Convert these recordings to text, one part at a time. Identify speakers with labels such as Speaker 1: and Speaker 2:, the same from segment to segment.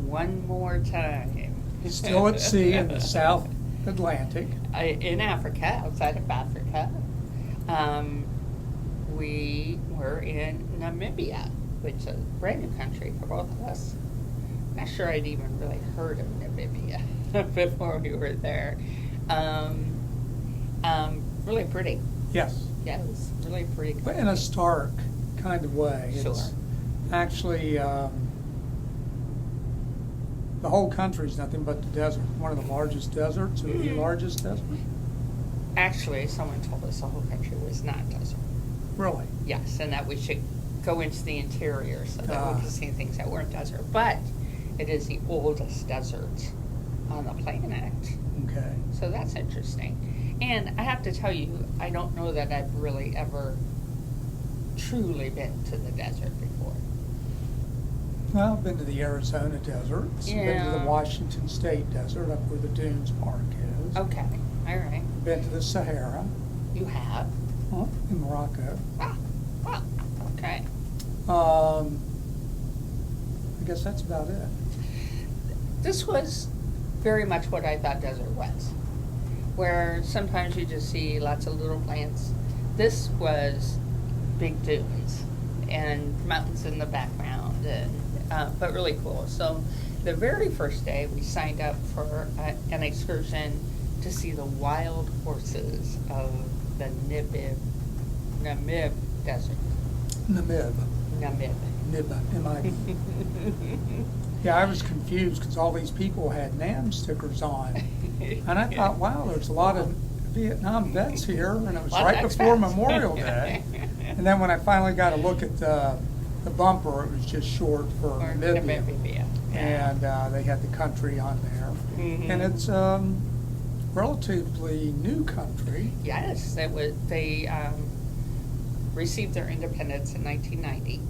Speaker 1: one more time.
Speaker 2: Still at sea in the South Atlantic.
Speaker 1: In Africa, outside of Africa. We were in Namibia, which is a brand new country for both of us. Not sure I'd even really heard of Namibia before we were there. Really pretty.
Speaker 2: Yes.
Speaker 1: Yeah, it was really pretty.
Speaker 2: But in a stark kind of way.
Speaker 1: Sure.
Speaker 2: It's actually, the whole country is nothing but the desert. One of the largest deserts, or the largest desert.
Speaker 1: Actually, someone told us the whole country was not desert.
Speaker 2: Really?
Speaker 1: Yes, and that we should go into the interior so that we could see things that weren't desert. But it is the oldest desert on the planet.
Speaker 2: Okay.
Speaker 1: So that's interesting. And I have to tell you, I don't know that I've really ever truly been to the desert before.
Speaker 2: Well, I've been to the Arizona desert. I've been to the
Speaker 1: Yeah.
Speaker 2: Washington State desert, up where the Dunes Park is.
Speaker 1: Okay, all right.
Speaker 2: Been to the Sahara,
Speaker 1: You have?
Speaker 2: in Morocco.
Speaker 1: Ah, well, okay.
Speaker 2: I guess that's about it.
Speaker 1: This was very much what I thought desert was, where sometimes you just see lots of little plants. This was big dunes and mountains in the background, and but really cool. So the very first day we signed up for an excursion to see the wild horses of the Namib Desert.
Speaker 2: Namib.
Speaker 1: Namib.
Speaker 2: Nib, M-I-B. Yeah, I was confused because all these people had NAM stickers on. And I thought, wow, there's a lot of Vietnam vets here, and it was
Speaker 1: Lot of
Speaker 2: right before
Speaker 1: expats.
Speaker 2: Memorial Day. And then when I finally got to look at the bumper, it was just short for
Speaker 1: Or
Speaker 2: Namibia.
Speaker 1: Namibia.
Speaker 2: And they had the country on there.
Speaker 1: Mhm.
Speaker 2: And it's relatively new country.
Speaker 1: Yes, they received their independence in 1990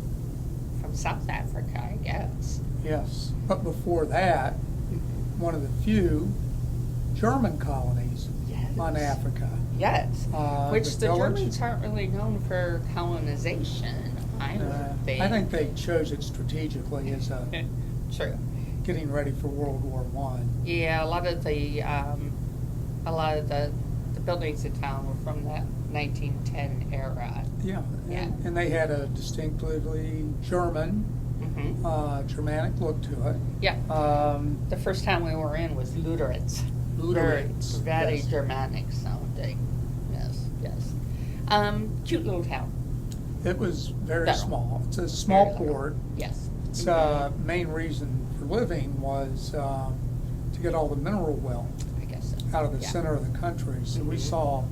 Speaker 1: from South Africa, I guess.
Speaker 2: Yes. But before that, one of the few German colonies
Speaker 1: Yes.
Speaker 2: on Africa.
Speaker 1: Yes, which the
Speaker 2: village-
Speaker 1: Germans aren't really known for colonization. I
Speaker 2: think they chose it strategically as a
Speaker 1: True.
Speaker 2: getting ready for World War One.
Speaker 1: Yeah, a lot of the buildings in town were from the 1910 era.
Speaker 2: Yeah,
Speaker 1: Yeah.
Speaker 2: and they had a distinctively German,
Speaker 1: Hmm.
Speaker 2: Germanic look to it.
Speaker 1: Yeah.
Speaker 2: Um,
Speaker 1: The first time we were in was Luderitz.
Speaker 2: Luderitz,
Speaker 1: Very
Speaker 2: yes.
Speaker 1: Germanic sounding. Yes. Cute little town.
Speaker 2: It was very
Speaker 1: Little.
Speaker 2: small. It's a small
Speaker 1: Very little.
Speaker 2: port.
Speaker 1: Yes.
Speaker 2: Its
Speaker 1: Mhm.
Speaker 2: main reason for living was to get all the mineral wealth
Speaker 1: I guess so.
Speaker 2: out of the
Speaker 1: Yeah.
Speaker 2: center of the country. So we
Speaker 1: Mhm.
Speaker 2: saw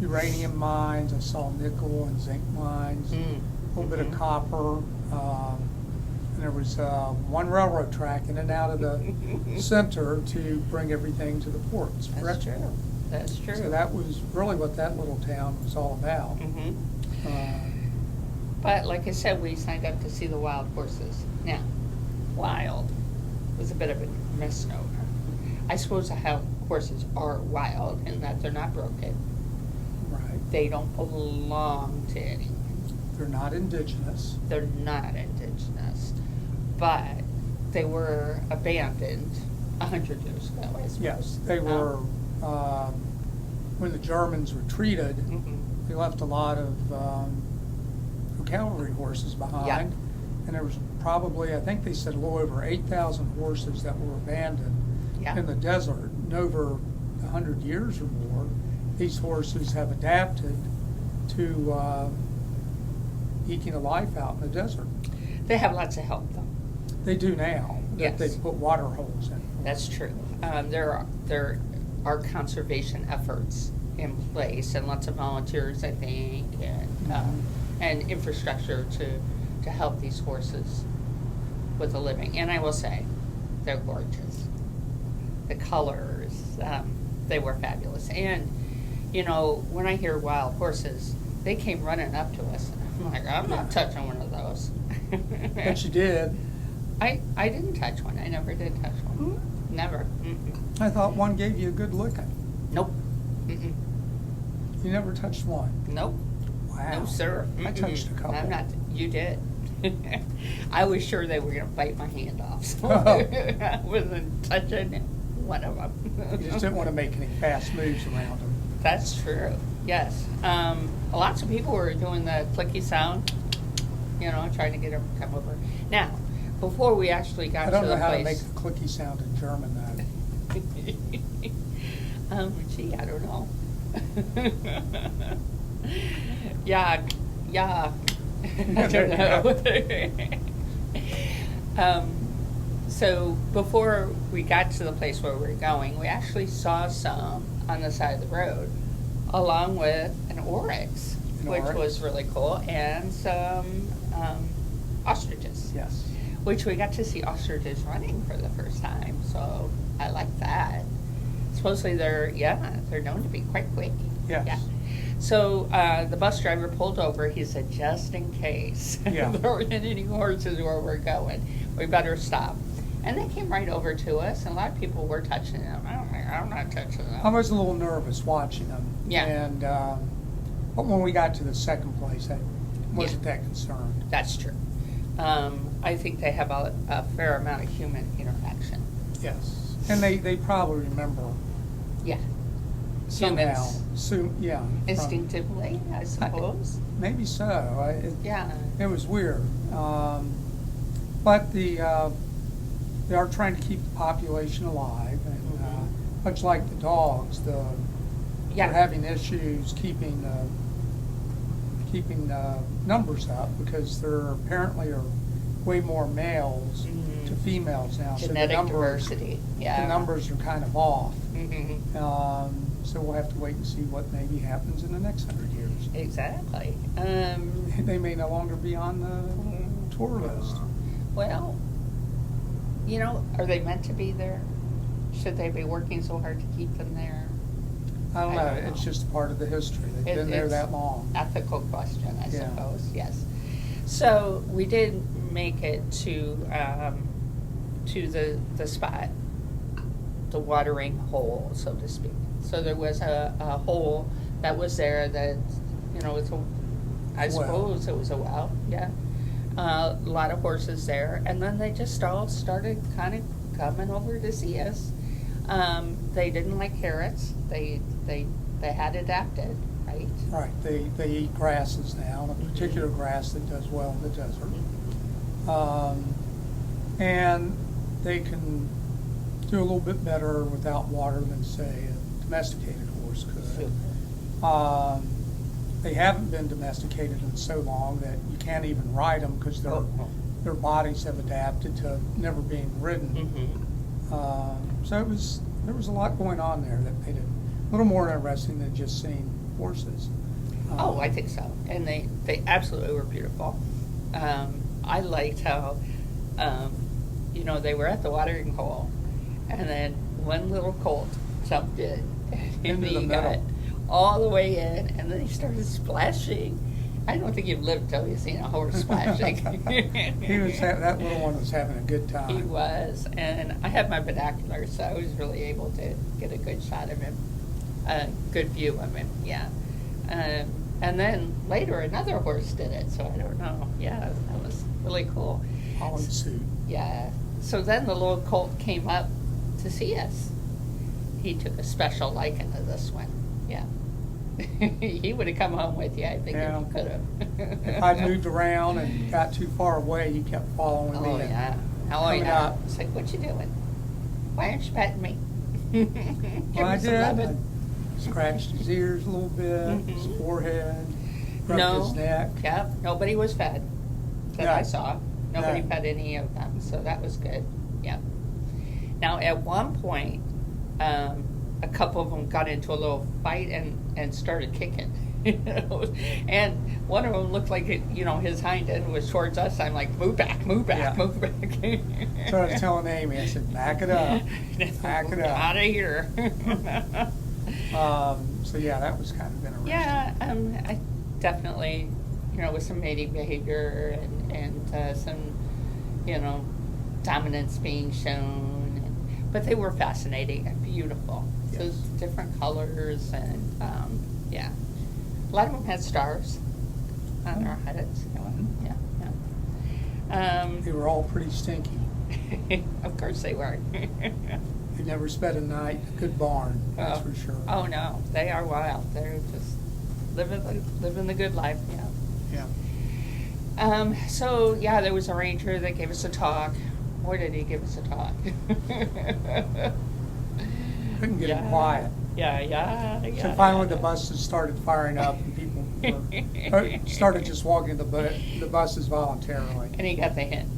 Speaker 2: uranium mines, I saw nickel and zinc mines,
Speaker 1: Mm.
Speaker 2: a little bit of
Speaker 1: Mhm.
Speaker 2: copper, and there was one railroad track in and out of the center to bring everything to the ports.
Speaker 1: That's
Speaker 2: correct?
Speaker 1: true. That's true.
Speaker 2: So that was really what that little town was all about.
Speaker 1: Hmm.
Speaker 2: Uh,
Speaker 1: But like I said, we signed up to see the wild horses. Now, wild was a bit of a misnomer. I suppose how horses are wild in that they're not broken.
Speaker 2: right.
Speaker 1: They don't belong to anyone.
Speaker 2: They're not indigenous.
Speaker 1: They're not indigenous. But they were abandoned 100 years ago, I suppose.
Speaker 2: Yes, they were, when the Germans retreated,
Speaker 1: Mhm.
Speaker 2: they left a lot of cavalry horses behind.
Speaker 1: Yeah.
Speaker 2: And there was probably, I think they said a little over 8,000 horses that were abandoned
Speaker 1: Yeah.
Speaker 2: in the desert. And over 100 years or more, these horses have adapted to eking a life out in the desert.
Speaker 1: They have lots of help, though.
Speaker 2: They do now, that
Speaker 1: Yes.
Speaker 2: they put water holes in.
Speaker 1: That's true. There are conservation efforts in place, and lots of volunteers, I think, and infrastructure to help these horses with a living. And I will say, they're gorgeous. The colors, they were fabulous. And you know, when I hear wild horses, they came running up to us. I'm like, I'm not touching one of those.
Speaker 2: But you did.
Speaker 1: I didn't touch one. I never did touch one. Never. Mm-mm.
Speaker 2: I thought one gave you a good licking.
Speaker 1: Nope. Mm-mm.
Speaker 2: You never touched one.
Speaker 1: Nope.
Speaker 2: Wow.
Speaker 1: No, sir.
Speaker 2: I touched a couple.
Speaker 1: I'm not. You did. I was sure they were gonna bite my hand off, so
Speaker 2: Oh.
Speaker 1: I wasn't touching one of them.
Speaker 2: You just didn't want to make any fast moves around them.
Speaker 1: That's true, yes. Lots of people were doing the clicky sound, trying to get them to come over. Now, before we actually got
Speaker 2: I
Speaker 1: to
Speaker 2: don't
Speaker 1: the
Speaker 2: know how to make
Speaker 1: place.
Speaker 2: the clicky sound in German, though.
Speaker 1: Gee, I don't know. Yuck, yuck. I don't know. So before we got to the place where we were going, we actually saw some on the side of the road, along with an oryx,
Speaker 2: An
Speaker 1: which
Speaker 2: oryx?
Speaker 1: was really cool, and some ostriches.
Speaker 2: Yes.
Speaker 1: Which we got to see ostriches running for the first time, so I like that. Supposedly they're known to be quite quick.
Speaker 2: Yes.
Speaker 1: Yeah. So the bus driver pulled over. He said, just in case
Speaker 2: Yeah.
Speaker 1: there were any horses where we're going, we better stop. And they came right over to us, and a lot of people were touching them. I'm not touching them.
Speaker 2: I was a little nervous watching them.
Speaker 1: Yeah.
Speaker 2: And, but when we got to the second place, I wasn't that concerned.
Speaker 1: That's true. I think they have a fair amount of human interaction.
Speaker 2: Yes. And they probably remember
Speaker 1: Yeah.
Speaker 2: somehow.
Speaker 1: Humans.
Speaker 2: Yeah. from-
Speaker 1: Instinctively, I suppose.
Speaker 2: Maybe so.
Speaker 1: Yeah.
Speaker 2: It was weird. But they are trying to keep the population alive. And much like the dogs,
Speaker 1: Yeah.
Speaker 2: they're having issues keeping numbers up because there apparently are way more males
Speaker 1: Mhm.
Speaker 2: to females now.
Speaker 1: Genetic
Speaker 2: so the numbers,
Speaker 1: diversity. Yeah.
Speaker 2: The numbers are kind of off.
Speaker 1: Mhm.
Speaker 2: So we'll have to wait and see what maybe happens in the next 100 years.
Speaker 1: Exactly.
Speaker 2: They may no longer be on the tour list.
Speaker 1: Well, are they meant to be there? Should they be working so hard to keep them there?
Speaker 2: I don't know.
Speaker 1: I don't know.
Speaker 2: It's just part of the history. They've been there
Speaker 1: It's
Speaker 2: that long.
Speaker 1: Ethical question, I
Speaker 2: Yeah.
Speaker 1: suppose. Yes. So we did make it to the spot, the watering hole, so to speak. So there was a hole that was there that it's I
Speaker 2: Well.
Speaker 1: suppose it was a well. Yeah. A lot of horses there, and then they just all started kind of coming over to see us. They didn't like carrots. They had adapted, right?
Speaker 2: Right. They eat grasses now, a particular grass that does well in the desert. And they can do a little bit better without water than, say, a domesticated horse could.
Speaker 1: Super.
Speaker 2: They haven't been domesticated in so long that you can't even ride them because
Speaker 1: Oh.
Speaker 2: their bodies have adapted to never being ridden.
Speaker 1: Mm-hmm.
Speaker 2: So there was a lot going on there that made it a little more interesting than just seeing horses.
Speaker 1: Oh, I think so. And they absolutely were beautiful. I liked how, they were at the watering hole, and then one little colt jumped in, and
Speaker 2: Into the
Speaker 1: he got
Speaker 2: middle.
Speaker 1: all the way in, and then he started splashing. I don't think you've lived till you've seen a horse splashing.
Speaker 2: That little one was having a good time.
Speaker 1: He was, and I had my binoculars, so I was really able to get a good shot of him, a good view of him, yeah. And then later another horse did it, so I don't know. Yeah, that was really cool.
Speaker 2: Polly suit.
Speaker 1: Yeah. So then the little colt came up to see us. He took a special liking to this one. Yeah. He would have come home with you, I think,
Speaker 2: Yeah.
Speaker 1: if he could have.
Speaker 2: If I moved around and got too far away, he kept following me.
Speaker 1: Oh,
Speaker 2: and
Speaker 1: yeah. Oh,
Speaker 2: coming
Speaker 1: yeah.
Speaker 2: up.
Speaker 1: It's like, what you doing? Why aren't you petting me? Give
Speaker 2: Well, I
Speaker 1: me some
Speaker 2: did.
Speaker 1: loving.
Speaker 2: I scratched his ears a little bit, his
Speaker 1: Mhm.
Speaker 2: forehead, rubbed
Speaker 1: No.
Speaker 2: his neck.
Speaker 1: Yep, nobody was fed that
Speaker 2: No.
Speaker 1: I saw. Nobody
Speaker 2: No.
Speaker 1: fed any of them, so that was good. Yep. Now, at one point, a couple of them got into a little fight and started kicking. And one of them looked like his hind end was towards us. I'm like, move back,
Speaker 2: Yeah.
Speaker 1: move back.
Speaker 2: So I was telling Amy, I said, back it up, back it up.
Speaker 1: Out of here.
Speaker 2: So yeah, that was kind of interesting.
Speaker 1: Yeah, I definitely, with some mating behavior and some, dominance being shown. But they were fascinating and beautiful.
Speaker 2: Yes.
Speaker 1: Those different colors and, yeah. A lot of them had stars on their heads.
Speaker 2: Mhm.
Speaker 1: Yeah, yeah.
Speaker 2: They were all pretty stinky.
Speaker 1: Of course they were.
Speaker 2: They never spent a night in a good barn, that's for sure.
Speaker 1: Oh no, they are wild. They're just living the good life. Yeah.
Speaker 2: Yeah.
Speaker 1: So yeah, there was a ranger that gave us a talk. Boy, did he give us a talk.
Speaker 2: Couldn't get it quiet.
Speaker 1: Yeah.
Speaker 2: So finally the buses started firing up and people started just walking the buses voluntarily.
Speaker 1: And he got the hint.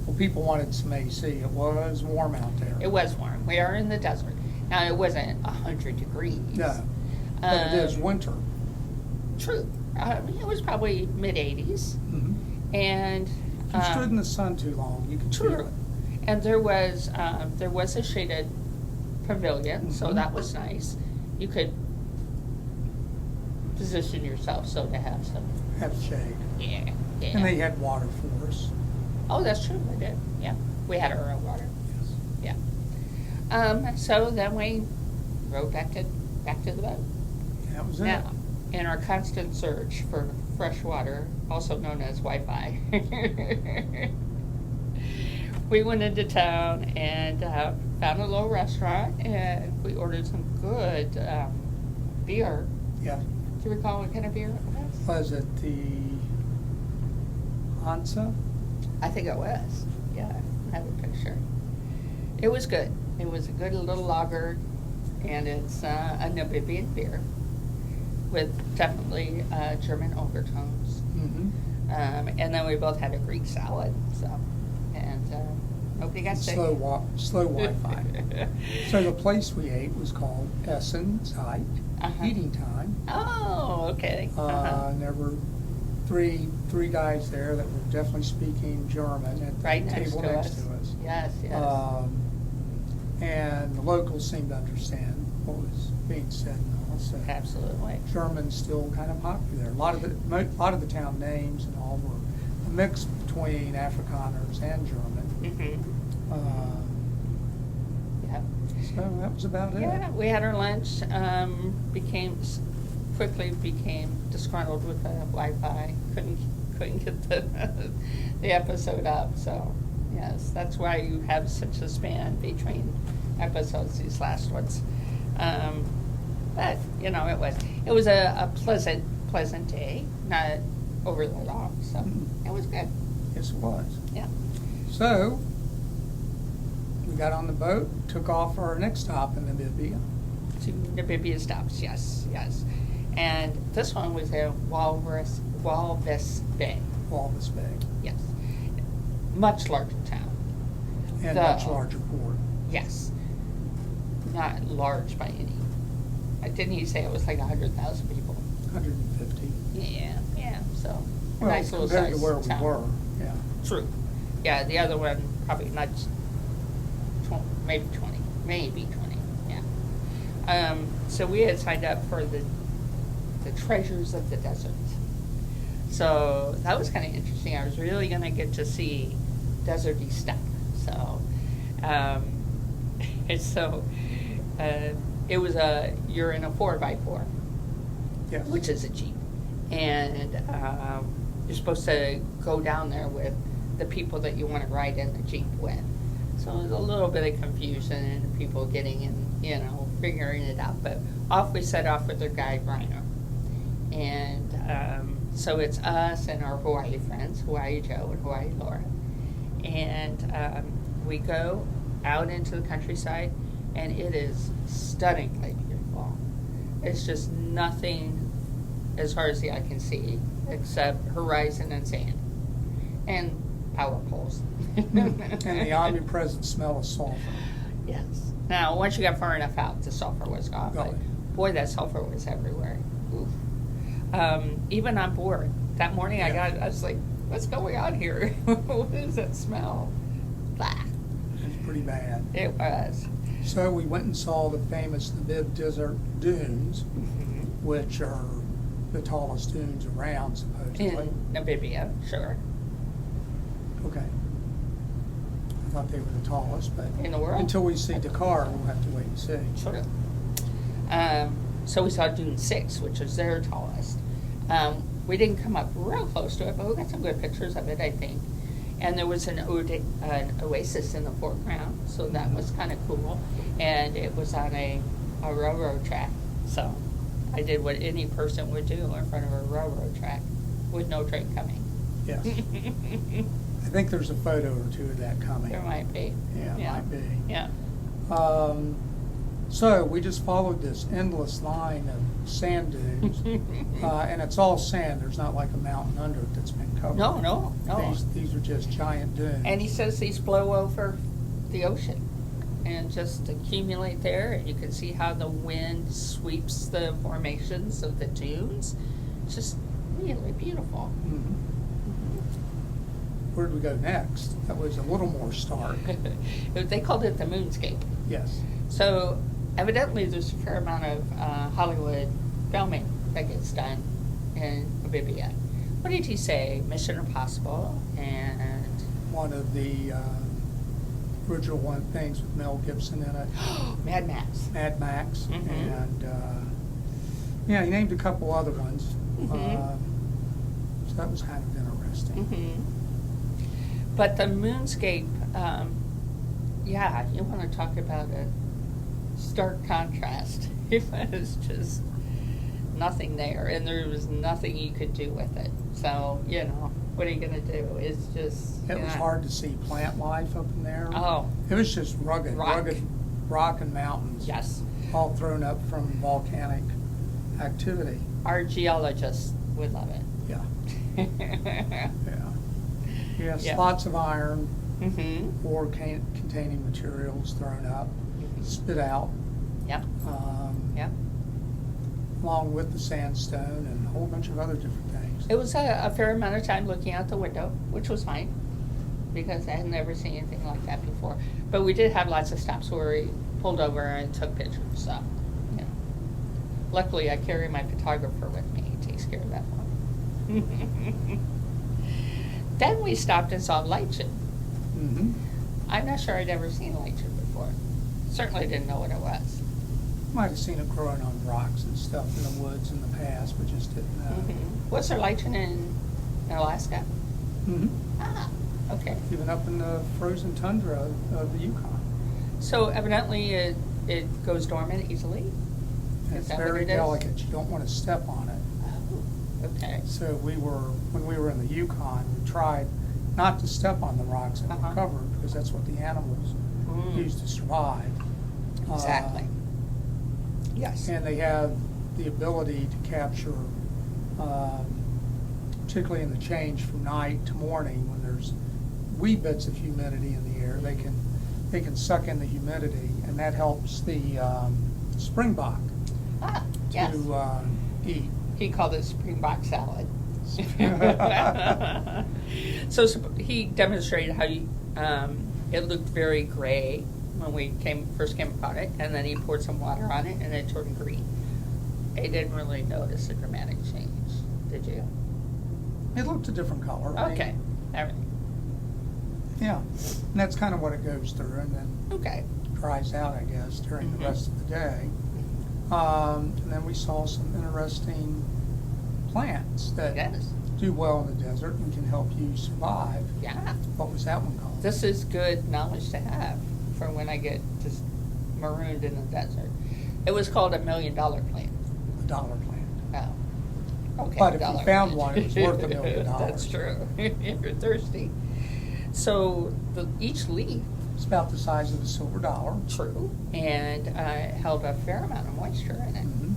Speaker 2: Well, people wanted some AC. It was warm out there.
Speaker 1: It was warm. We are in the desert. Now, it wasn't 100 degrees.
Speaker 2: No, but it is winter.
Speaker 1: True. It was probably mid-80s.
Speaker 2: Mm-hmm.
Speaker 1: And
Speaker 2: If you stood in the sun too long, you could feel
Speaker 1: true.
Speaker 2: it.
Speaker 1: And there was a shaded pavilion, so
Speaker 2: Mhm.
Speaker 1: that was nice. You could position yourself so to have some.
Speaker 2: Have shade.
Speaker 1: Yeah.
Speaker 2: And they had water for us.
Speaker 1: Oh, that's true. We did. Yeah. We had our own water.
Speaker 2: Yes.
Speaker 1: Yeah. So then we rode back to the boat.
Speaker 2: That was it.
Speaker 1: Now, in our constant search for fresh water, also known as Wi-Fi, we went into town and found a little restaurant, and we ordered some good beer.
Speaker 2: Yeah.
Speaker 1: Do you recall what kind of beer it was?
Speaker 2: Was it the Hansa?
Speaker 1: I think it was. Yeah, I have a picture. It was good. It was a good little lager, and it's a Namibian beer with definitely German overtones.
Speaker 2: Mm-hmm.
Speaker 1: And then we both had a Greek salad, and nobody got sick.
Speaker 2: Slow Wi-Fi. So the place we ate was called Essen Zeit,
Speaker 1: Uh-huh.
Speaker 2: Eating Time.
Speaker 1: Oh, okay.
Speaker 2: And there were three guys there that were definitely speaking German at the
Speaker 1: Right next
Speaker 2: table
Speaker 1: to
Speaker 2: next
Speaker 1: us.
Speaker 2: to us.
Speaker 1: Yes.
Speaker 2: And the locals seemed to understand what was being said and all. So
Speaker 1: Absolutely.
Speaker 2: German's still kind of popular there. A lot of the town names and all were a mix between Afrikaners and German.
Speaker 1: Mm-hmm. Yeah.
Speaker 2: So that was about it.
Speaker 1: Yeah, we had our lunch. Quickly became disgruntled with the Wi-Fi. Couldn't get the episode up. So yes, that's why you have such a span between episodes. These last ones, but it was a pleasant day, not overly long. So it was good.
Speaker 2: Yes, it was.
Speaker 1: Yeah.
Speaker 2: So we got on the boat, took off for our next stop in Namibia.
Speaker 1: To Namibia stops, yes. And this one was at Walvis Bay.
Speaker 2: Walvis Bay.
Speaker 1: Yes. Much larger town.
Speaker 2: And
Speaker 1: The-
Speaker 2: much larger port.
Speaker 1: Yes. Not large by any. Didn't he say it was like 100,000 people?
Speaker 2: 150.
Speaker 1: Yeah. So a
Speaker 2: Well,
Speaker 1: nice little
Speaker 2: compared
Speaker 1: size
Speaker 2: to where we
Speaker 1: town.
Speaker 2: were, yeah.
Speaker 1: True. Yeah, the other one probably not. Maybe 20. Yeah. So we had signed up for the Treasures of the Desert. So that was kind of interesting. I was really going to get to see deserty stuff. So, it was you're in a 4x4,
Speaker 2: Yes.
Speaker 1: which is a Jeep. And you're supposed to go down there with the people that you want to ride in the Jeep with. So there's a little bit of confusion and people getting in, figuring it out. But off we set off with their guide, Reiner. And so it's us and our Hawaii friends, Hawaii Joe and Hawaii Laura. And we go out into the countryside, and it is stunningly beautiful. It's just nothing as far as the eye can see except horizon and sand and power poles.
Speaker 2: And the omnipresent smell of sulfur.
Speaker 1: Yes. Now, once you got far enough out, the sulfur was gone. But
Speaker 2: Gone.
Speaker 1: boy, that sulfur was everywhere. Oof. Even on board. That morning I was like, what's going on here? What is that smell? Blah.
Speaker 2: It's pretty bad.
Speaker 1: It was.
Speaker 2: So we went and saw the famous Namib Desert Dunes, which are the tallest dunes around, supposedly.
Speaker 1: In Namibia, sure.
Speaker 2: Okay. I thought they were the tallest, but
Speaker 1: In the world?
Speaker 2: until we see Dakar, we'll have to wait and see.
Speaker 1: Sort of. So we saw Dune 6, which is their tallest. We didn't come up real close to it, but we got some good pictures of it, I think. And there was an oasis in the foreground, so that was kind of cool. And it was on a railroad track, so I did what any person would do in front of a railroad track with no train coming.
Speaker 2: Yes. I think there's a photo or two of that coming.
Speaker 1: There might be.
Speaker 2: Yeah, it might be.
Speaker 1: Yeah.
Speaker 2: So we just followed this endless line of sand dunes, and it's all sand. There's not like a mountain under it that's been covered.
Speaker 1: No.
Speaker 2: These are just giant dunes.
Speaker 1: And he says these flow over the ocean and just accumulate there, and you can see how the wind sweeps the formations of the dunes. It's just really beautiful.
Speaker 2: Mhm. Where did we go next? That was a little more stark.
Speaker 1: They called it the moonscape.
Speaker 2: Yes.
Speaker 1: So evidently there's a fair amount of Hollywood filming that gets done in Namibia. What did he say? Mission Impossible and
Speaker 2: One of the original things with Mel Gibson in it.
Speaker 1: Mad Max.
Speaker 2: Mad Max.
Speaker 1: Mhm.
Speaker 2: And yeah, he named a couple other ones.
Speaker 1: Mhm.
Speaker 2: So that was kind of interesting.
Speaker 1: Hmm. But the moonscape, yeah, you want to talk about a stark contrast. It was just nothing there, and there was nothing you could do with it. So, what are you going to do? It's just...
Speaker 2: It was hard to see plant life up in there.
Speaker 1: Oh.
Speaker 2: It was just rugged
Speaker 1: Rock.
Speaker 2: rock and mountains.
Speaker 1: Yes.
Speaker 2: All thrown up from volcanic activity.
Speaker 1: Our geologists would love it.
Speaker 2: Yeah. Yeah. Yes,
Speaker 1: Yeah.
Speaker 2: lots of iron,
Speaker 1: Mm-hmm.
Speaker 2: ore containing materials thrown up, spit out,
Speaker 1: Yep. Yep.
Speaker 2: along with the sandstone and a whole bunch of other different things.
Speaker 1: It was a fair amount of time looking out the window, which was fine, because I had never seen anything like that before. But we did have lots of stops where we pulled over and took pictures, so, Luckily, I carry my photographer with me. He takes care of that one. Then we stopped and saw lichen.
Speaker 2: Mm-hmm.
Speaker 1: I'm not sure I'd ever seen lichen before. Certainly didn't know what it was.
Speaker 2: Might have seen it growing on rocks and stuff in the woods in the past, but just didn't know.
Speaker 1: Was there lichen in Alaska?
Speaker 2: Mm-hmm.
Speaker 1: Ah, okay.
Speaker 2: Even up in the frozen tundra of the Yukon.
Speaker 1: So evidently it goes dormant easily?
Speaker 2: And
Speaker 1: Is
Speaker 2: it's
Speaker 1: that what
Speaker 2: very
Speaker 1: it is?
Speaker 2: delicate. You don't want to step on it.
Speaker 1: Oh, okay.
Speaker 2: So when we were in the Yukon, we tried not to step on the rocks that were
Speaker 1: Uh-huh.
Speaker 2: covered, because that's what the animals
Speaker 1: Mm.
Speaker 2: use to survive.
Speaker 1: Exactly. Yes.
Speaker 2: And they have the ability to capture, particularly in the change from night to morning, when there's wee bits of humidity in the air, they can suck in the humidity, and that helps the springbok
Speaker 1: Ah, yes.
Speaker 2: to eat.
Speaker 1: He called it springbok salad. So he demonstrated how it looked very gray when we first came upon it, and then he poured some water on it, and it turned green. I didn't really notice a dramatic change, did you?
Speaker 2: It looked a different color. I mean,
Speaker 1: Okay. Everything.
Speaker 2: yeah, and that's kind of what it goes through, and then
Speaker 1: Okay.
Speaker 2: dries out, I guess, during
Speaker 1: Mhm.
Speaker 2: the rest of the day. And then we saw some interesting plants that
Speaker 1: Yes.
Speaker 2: do well in the desert and can help you survive.
Speaker 1: Yeah.
Speaker 2: What was that one called?
Speaker 1: This is good knowledge to have for when I get just marooned in the desert. It was called $1 million plant.
Speaker 2: The dollar plant.
Speaker 1: Oh. Okay.
Speaker 2: But if you
Speaker 1: dollar
Speaker 2: found
Speaker 1: plant.
Speaker 2: one, it was worth $1 million.
Speaker 1: That's true. If you're thirsty. So each leaf,
Speaker 2: It's about the size of a silver dollar.
Speaker 1: true, and held a fair amount of moisture in it.
Speaker 2: Mhm.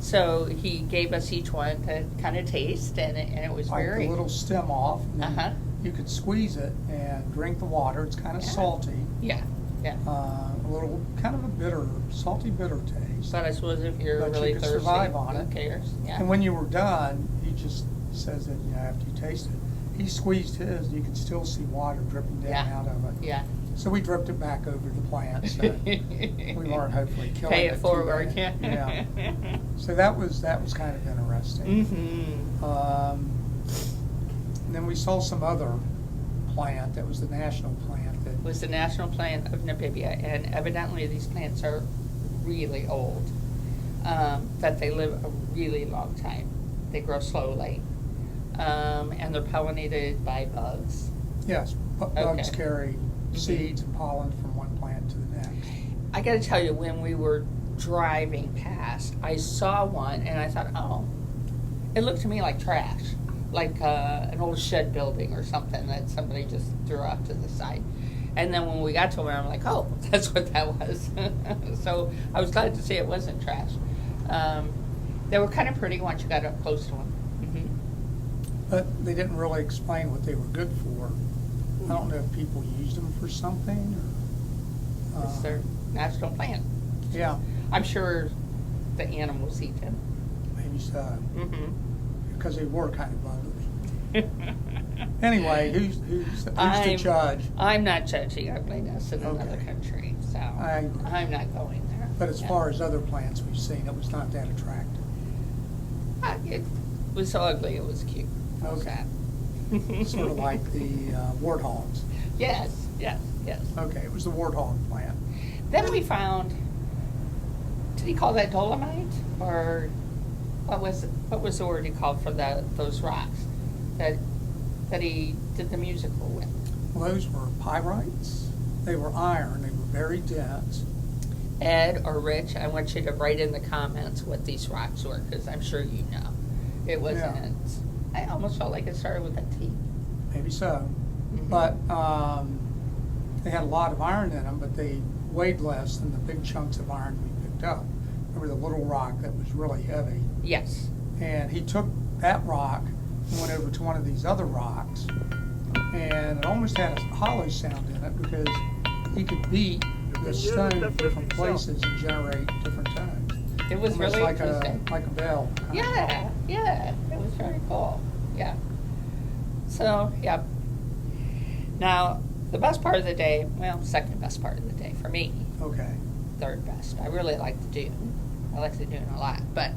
Speaker 1: So he gave us each one to kind of taste, and it was
Speaker 2: Wipe
Speaker 1: very.
Speaker 2: the little stem off, and then
Speaker 1: Uh-huh.
Speaker 2: you could squeeze it and drink the water. It's kind of
Speaker 1: Yeah.
Speaker 2: salty.
Speaker 1: Yeah. Yeah.
Speaker 2: A little, kind of a salty bitter taste.
Speaker 1: But I suppose if you're
Speaker 2: But you
Speaker 1: really
Speaker 2: could
Speaker 1: thirsty,
Speaker 2: survive on
Speaker 1: who
Speaker 2: it.
Speaker 1: cares? Yeah.
Speaker 2: And when you were done, he just says that, after you taste it, he squeezed his, you could still see water dripping down
Speaker 1: Yeah.
Speaker 2: out of it.
Speaker 1: Yeah.
Speaker 2: So we dripped it back over the plant, so we weren't hopefully killing
Speaker 1: Pay
Speaker 2: it
Speaker 1: it
Speaker 2: too
Speaker 1: forward.
Speaker 2: bad. Yeah. So that was kind of interesting.
Speaker 1: Mm-hmm.
Speaker 2: And then we saw some other plant that was the national plant that
Speaker 1: Was the national plant of Namibia, and evidently these plants are really old. That they live a really long time. They grow slowly, and they're pollinated by bugs.
Speaker 2: Yes, bugs
Speaker 1: Okay.
Speaker 2: carry
Speaker 1: Mhm.
Speaker 2: seeds and pollen from one plant to the next.
Speaker 1: I gotta tell you, when we were driving past, I saw one and I thought, oh, it looked to me like trash, like an old shed building or something that somebody just threw off to the side. And then when we got to it, I'm like, oh, that's what that was. So I was glad to see it wasn't trash. They were kind of pretty once you got up close to them.
Speaker 2: But they didn't really explain what they were good for. I don't know if people used them for something or.
Speaker 1: It's their national plant.
Speaker 2: Yeah,
Speaker 1: I'm sure the animals eat them.
Speaker 2: maybe so,
Speaker 1: Mm-hmm.
Speaker 2: because they were kind of ugly. Anyway, who's the judge?
Speaker 1: I'm not judging ugliness in another
Speaker 2: Okay.
Speaker 1: country, so
Speaker 2: I-
Speaker 1: I'm not going there.
Speaker 2: But as
Speaker 1: Yeah.
Speaker 2: far as other plants we've seen, it was not that attractive.
Speaker 1: It was so ugly, it was cute. How's
Speaker 2: Okay.
Speaker 1: that?
Speaker 2: Sort of like the warthogs.
Speaker 1: Yes, yes, yes.
Speaker 2: Okay, it was the warthog plant.
Speaker 1: Then we found, did he call that dolomite? Or what was the word he called for those rocks that he did the musical with?
Speaker 2: Well, those were pyrites. They were iron. They were very dense.
Speaker 1: Ed or Rich, I want you to write in the comments what these rocks were, because I'm sure you know. It wasn't, I almost felt like it started with a T.
Speaker 2: Maybe so.
Speaker 1: Mhm.
Speaker 2: But they had a lot of iron in them, but they weighed less than the big chunks of iron we picked up. Remember the little rock that was really heavy?
Speaker 1: Yes.
Speaker 2: And he took that rock and went over to one of these other rocks, and it almost had a hollow sound in it because he could beat the stone in different places and generate different tones.
Speaker 1: It was
Speaker 2: Almost
Speaker 1: really
Speaker 2: like
Speaker 1: interesting.
Speaker 2: like a bell. kind of.
Speaker 1: Yeah, yeah, it was very cool. Yeah. So, yeah. Now, the best part of the day, well, second best part of the day for me,
Speaker 2: Okay.
Speaker 1: third best. I really like the dune. I like the dune a lot, but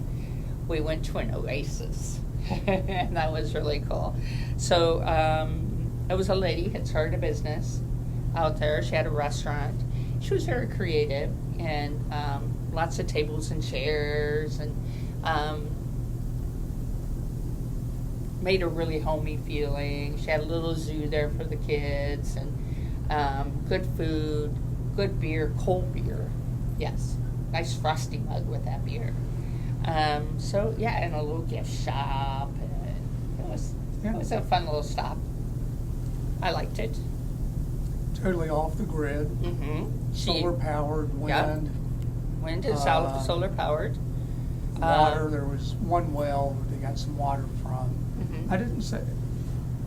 Speaker 1: we went to an oasis, and that was really cool. So, it was a lady had started a business out there. She had a restaurant. She was very creative, and lots of tables and chairs, and made a really homey feeling. She had a little zoo there for the kids, and good food, good beer, cold beer. Yes, nice frosty mug with that beer. So yeah, and a little gift shop. And it was a fun little stop. I liked it.
Speaker 2: Totally off the grid.
Speaker 1: Mm-hmm.
Speaker 2: Solar powered,
Speaker 1: Yeah.
Speaker 2: wind,
Speaker 1: Wind is solar powered.
Speaker 2: water. There was one well where they got some water from.
Speaker 1: Mhm.
Speaker 2: I didn't say.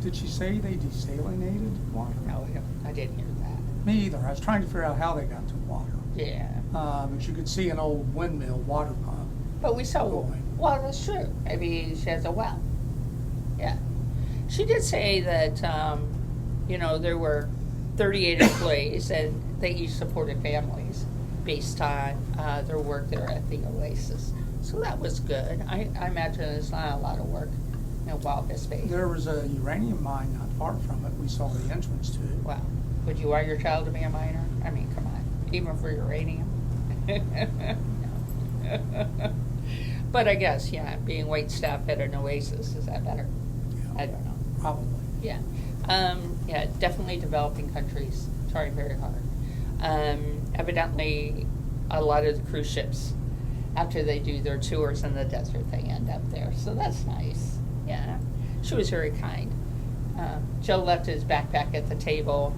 Speaker 2: Did she say they desalinated water?
Speaker 1: No, I didn't hear that.
Speaker 2: Me either. I was trying to figure out how they got to water.
Speaker 1: Yeah.
Speaker 2: But you could see an old windmill water pump.
Speaker 1: But we saw,
Speaker 2: Going.
Speaker 1: well, that's true. Maybe she has a well. Yeah. She did say that, there were 38 employees and they each supported families based on their work there at the Oasis. So that was good. I imagine it's not a lot of work in Wildcat Space.
Speaker 2: There was a uranium mine not far from it. We saw the entrance to it.
Speaker 1: Wow. Would you want your child to be a miner? I mean, come on. Even for uranium? No. But I guess, yeah, being wait staff at an Oasis, is that better?
Speaker 2: Yeah,
Speaker 1: I don't know.
Speaker 2: probably.
Speaker 1: Yeah. Yeah, definitely developing countries trying very hard. Evidently, a lot of the cruise ships, after they do their tours in the desert, they end up there. So that's nice. Yeah. She was very kind. Joe left his backpack at the table.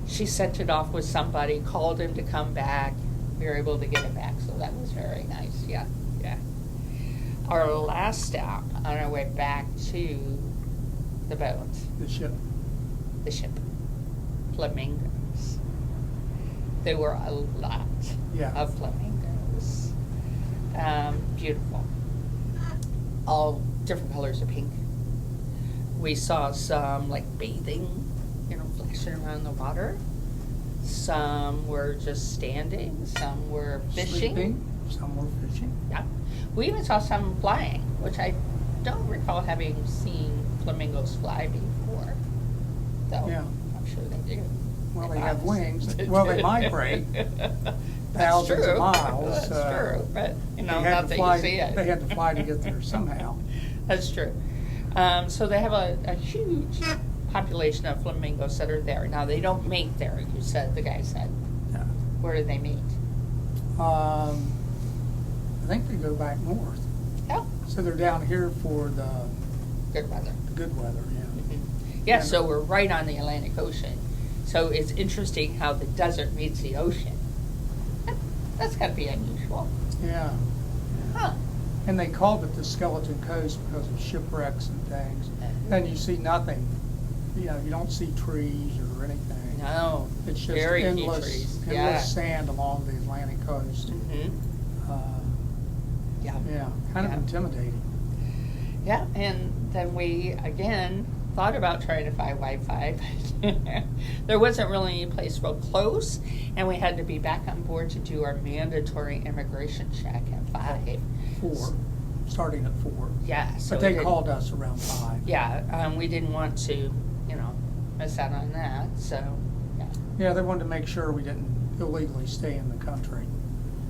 Speaker 1: She sent it off with somebody, called him to come back. We were able to get it back, so that was very nice. Yeah, yeah. Our last stop on our way back to the boat,
Speaker 2: The ship.
Speaker 1: the ship, flamingos. There were a lot
Speaker 2: Yeah.
Speaker 1: of flamingos. Beautiful. All different colors of pink. We saw some like bathing, flashing around the water. Some were just standing. Some were fishing.
Speaker 2: Sleeping. Some were fishing.
Speaker 1: Yeah. We even saw some flying, which I don't recall having seen flamingos fly before. Though
Speaker 2: Yeah.
Speaker 1: I'm sure they do.
Speaker 2: Well, they
Speaker 1: If I
Speaker 2: have
Speaker 1: was-
Speaker 2: wings. Well, they migrate
Speaker 1: That's
Speaker 2: thousands
Speaker 1: true.
Speaker 2: of miles.
Speaker 1: That's true. But
Speaker 2: They
Speaker 1: not
Speaker 2: had
Speaker 1: that
Speaker 2: to fly.
Speaker 1: you see it.
Speaker 2: They had to fly to get there somehow.
Speaker 1: That's true. So they have a huge population of flamingos that are there. Now, they don't mate there, the guy said.
Speaker 2: Yeah.
Speaker 1: Where do they mate?
Speaker 2: I think they go back north.
Speaker 1: Oh,
Speaker 2: So they're down here for the
Speaker 1: good weather.
Speaker 2: good weather, yeah.
Speaker 1: Yeah,
Speaker 2: And-
Speaker 1: so we're right on the Atlantic Ocean. So it's interesting how the desert meets the ocean. That's got to be unusual.
Speaker 2: Yeah.
Speaker 1: Huh.
Speaker 2: And they called it the Skeleton Coast because of shipwrecks and things. And you see nothing. You know, you don't see trees or anything.
Speaker 1: No,
Speaker 2: It's just
Speaker 1: very few
Speaker 2: endless,
Speaker 1: trees.
Speaker 2: endless
Speaker 1: Yeah.
Speaker 2: sand along the Atlantic coast.
Speaker 1: Hmm.
Speaker 2: Uh,
Speaker 1: Yeah.
Speaker 2: yeah, kind of
Speaker 1: Yeah.
Speaker 2: intimidating.
Speaker 1: Yeah, and then we, again, thought about trying to find Wi-Fi, but there wasn't really any place real close, and we had to be back on board to do our mandatory immigration check at 5.
Speaker 2: 4, starting at 4.
Speaker 1: Yeah, so
Speaker 2: But
Speaker 1: we
Speaker 2: they
Speaker 1: didn't-
Speaker 2: called us around 5.
Speaker 1: Yeah, we didn't want to, miss out on that, so, yeah.
Speaker 2: Yeah, they wanted to make sure we didn't illegally stay in the country.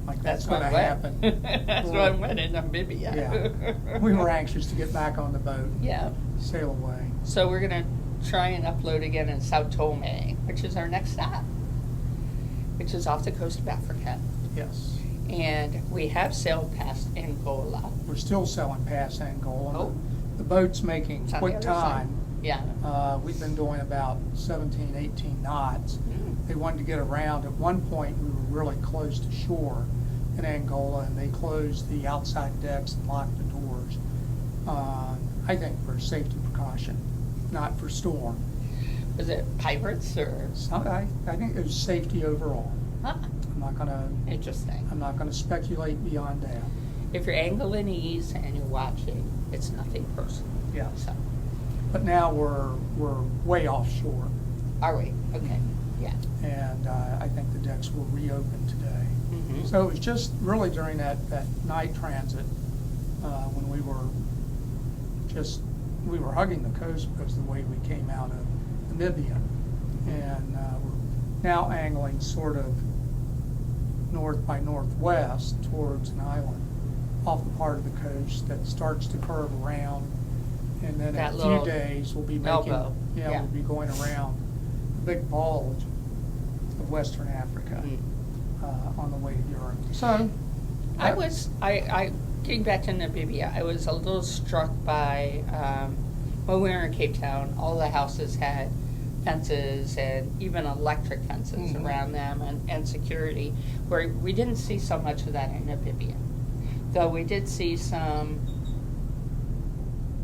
Speaker 2: Like that's going to
Speaker 1: why I
Speaker 2: happen.
Speaker 1: went. That's why I went in Namibia.
Speaker 2: Yeah. We were anxious to get back on the boat,
Speaker 1: Yeah.
Speaker 2: sail away.
Speaker 1: So we're going to try and upload again in Sao Tome, which is our next stop, which is off the coast of Africa.
Speaker 2: Yes.
Speaker 1: And we have sailed past Angola.
Speaker 2: We're still selling past Angola.
Speaker 1: Oh.
Speaker 2: The boat's making
Speaker 1: It's on
Speaker 2: quick
Speaker 1: the other side.
Speaker 2: time.
Speaker 1: Yeah.
Speaker 2: We've been doing about 17, 18 knots.
Speaker 1: Mm.
Speaker 2: They wanted to get around. At one point, we were really close to shore in Angola, and they closed the outside decks and locked the doors. I think for safety precaution, not for storm.
Speaker 1: Was it pirates or?
Speaker 2: So I think it was safety overall.
Speaker 1: Huh. Interesting.
Speaker 2: I'm not gonna speculate beyond that.
Speaker 1: If you're Angolanese and you're watching, it's nothing personal.
Speaker 2: Yeah.
Speaker 1: So,
Speaker 2: But now we're way offshore,
Speaker 1: are we? Okay. Yeah.
Speaker 2: and I think the decks will reopen today.
Speaker 1: Mhm.
Speaker 2: So it was just really during that night transit when we were hugging the coast because of the way we came out of Namibia, and we're now angling sort of north by northwest towards an island off the part of the coast that starts to curve around, and then
Speaker 1: That
Speaker 2: in a
Speaker 1: little
Speaker 2: few days we'll be
Speaker 1: elbow, yeah.
Speaker 2: we'll be going around the big bulge of Western Africa
Speaker 1: Mm.
Speaker 2: on the way to Europe. So
Speaker 1: I getting back to Namibia, I was a little struck by, when we were in Cape Town, all the houses had fences and even electric fences
Speaker 2: Mhm.
Speaker 1: around them and security, where we didn't see so much of that in Namibia. Though we did see some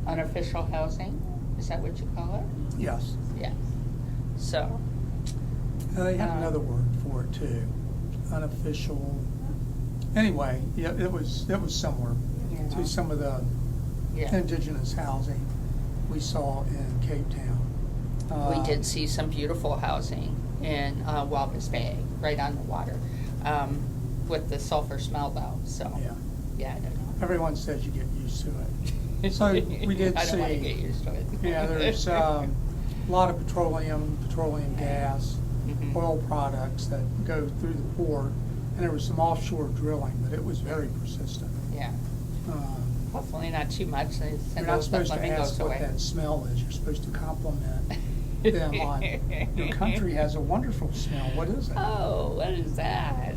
Speaker 1: unofficial housing, is that what you call it?
Speaker 2: yes,
Speaker 1: Yeah. So,
Speaker 2: they had
Speaker 1: Uh,
Speaker 2: another word for it too, unofficial. Anyway, yeah, it was similar
Speaker 1: Yeah.
Speaker 2: to some of the
Speaker 1: yeah.
Speaker 2: indigenous housing we saw in Cape Town.
Speaker 1: We did see some beautiful housing in Walvis Bay, right on the water, with the sulfur smell though, so,
Speaker 2: Yeah,
Speaker 1: I don't know.
Speaker 2: everyone says you get used to it. So we did
Speaker 1: I don't want to
Speaker 2: see-
Speaker 1: get used to it.
Speaker 2: Yeah, there's a lot of petroleum gas,
Speaker 1: Mhm.
Speaker 2: oil products that go through the port, and there was some offshore drilling, but it was very persistent.
Speaker 1: Yeah,
Speaker 2: Um,
Speaker 1: hopefully not too much, they
Speaker 2: You're
Speaker 1: send
Speaker 2: not
Speaker 1: those
Speaker 2: supposed to
Speaker 1: flamingos
Speaker 2: ask what
Speaker 1: away.
Speaker 2: that smell is, you're supposed to compliment them on, your country has a wonderful smell, what is it?
Speaker 1: Oh, what is that?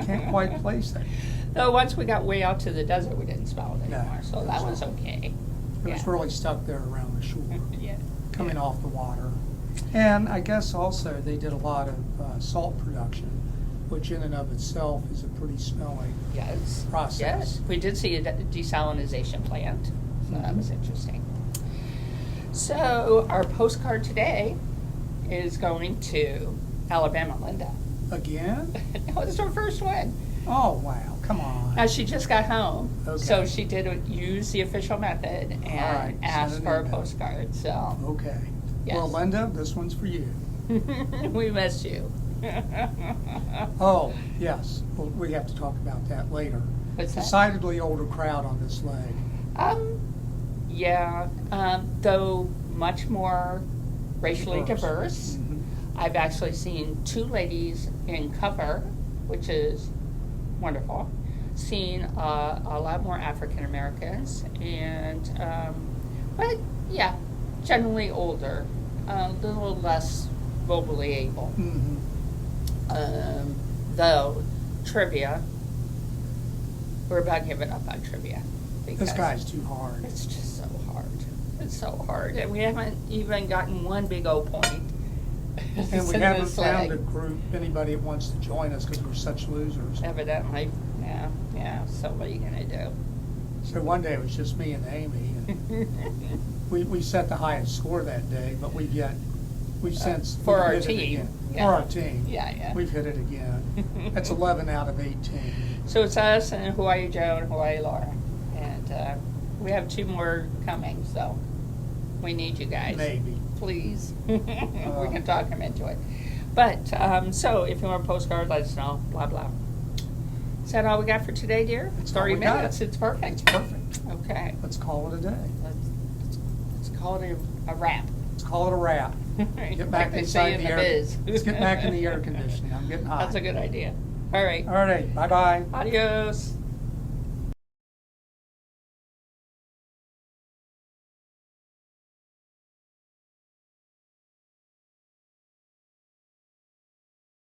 Speaker 2: Can't quite place it.
Speaker 1: Though once we got way out to the desert, we didn't smell it
Speaker 2: No,
Speaker 1: anymore, so that was okay.
Speaker 2: It was
Speaker 1: Yeah.
Speaker 2: really stuck there around the shore,
Speaker 1: Yeah.
Speaker 2: coming off the water. And I guess also they did a lot of salt production, which in and of itself is a pretty smelly
Speaker 1: Yes.
Speaker 2: process.
Speaker 1: Yes, we did see a desalinization plant, so that was interesting. So our postcard today is going to Alabama Linda.
Speaker 2: Again?
Speaker 1: No, it's her first one.
Speaker 2: Oh, wow, come on.
Speaker 1: Now, she just got home, so
Speaker 2: Okay.
Speaker 1: she did use the official method
Speaker 2: All right,
Speaker 1: and
Speaker 2: send
Speaker 1: asked
Speaker 2: an
Speaker 1: for a
Speaker 2: email.
Speaker 1: postcard, so
Speaker 2: Okay.
Speaker 1: Yes.
Speaker 2: Well, Linda, this one's for you.
Speaker 1: we missed you.
Speaker 2: Oh, yes, well, we have to talk about that later.
Speaker 1: What's that?
Speaker 2: Decidedly older crowd on this leg.
Speaker 1: Yeah, though much more racially diverse.
Speaker 2: Mhm.
Speaker 1: I've actually seen 2 ladies in cover, which is wonderful. Seen a lot more African Americans, and But, yeah, generally older, a little less vocally able.
Speaker 2: Mhm.
Speaker 1: Though, trivia, we're about giving up on trivia.
Speaker 2: This
Speaker 1: because
Speaker 2: guy's too hard.
Speaker 1: It's just so hard. It's so hard. And we haven't even gotten one big O point.
Speaker 2: And we
Speaker 1: in
Speaker 2: haven't
Speaker 1: this
Speaker 2: found a
Speaker 1: leg.
Speaker 2: group, anybody that wants to join us because we're such losers.
Speaker 1: Evidently, yeah, so what are you gonna do?
Speaker 2: So one day it was just me and Amy, and we set the highest score that day, but we've since.
Speaker 1: For
Speaker 2: we've
Speaker 1: our
Speaker 2: hit it
Speaker 1: team,
Speaker 2: again.
Speaker 1: yeah.
Speaker 2: For our team.
Speaker 1: Yeah.
Speaker 2: We've hit it again. That's 11 out of 18.
Speaker 1: So it's us and Hawaii Joe and Hawaii Laura. And we have 2 more coming, so we need you guys.
Speaker 2: Maybe.
Speaker 1: Please. We can talk them into it. But, so if you want a postcard, let us know, blah, blah. Is that all we got for today, dear?
Speaker 2: That's all
Speaker 1: 30
Speaker 2: we got.
Speaker 1: minutes, it's perfect.
Speaker 2: It's perfect.
Speaker 1: Okay,
Speaker 2: Let's call it a day.
Speaker 1: let's call it a wrap.
Speaker 2: Let's call it a wrap. Get back
Speaker 1: Like they say
Speaker 2: inside
Speaker 1: in
Speaker 2: the
Speaker 1: the
Speaker 2: air.
Speaker 1: biz.
Speaker 2: Let's get back in the air conditioning. I'm getting hot.
Speaker 1: That's a good idea. All right,
Speaker 2: All right. Bye-bye.
Speaker 1: adios.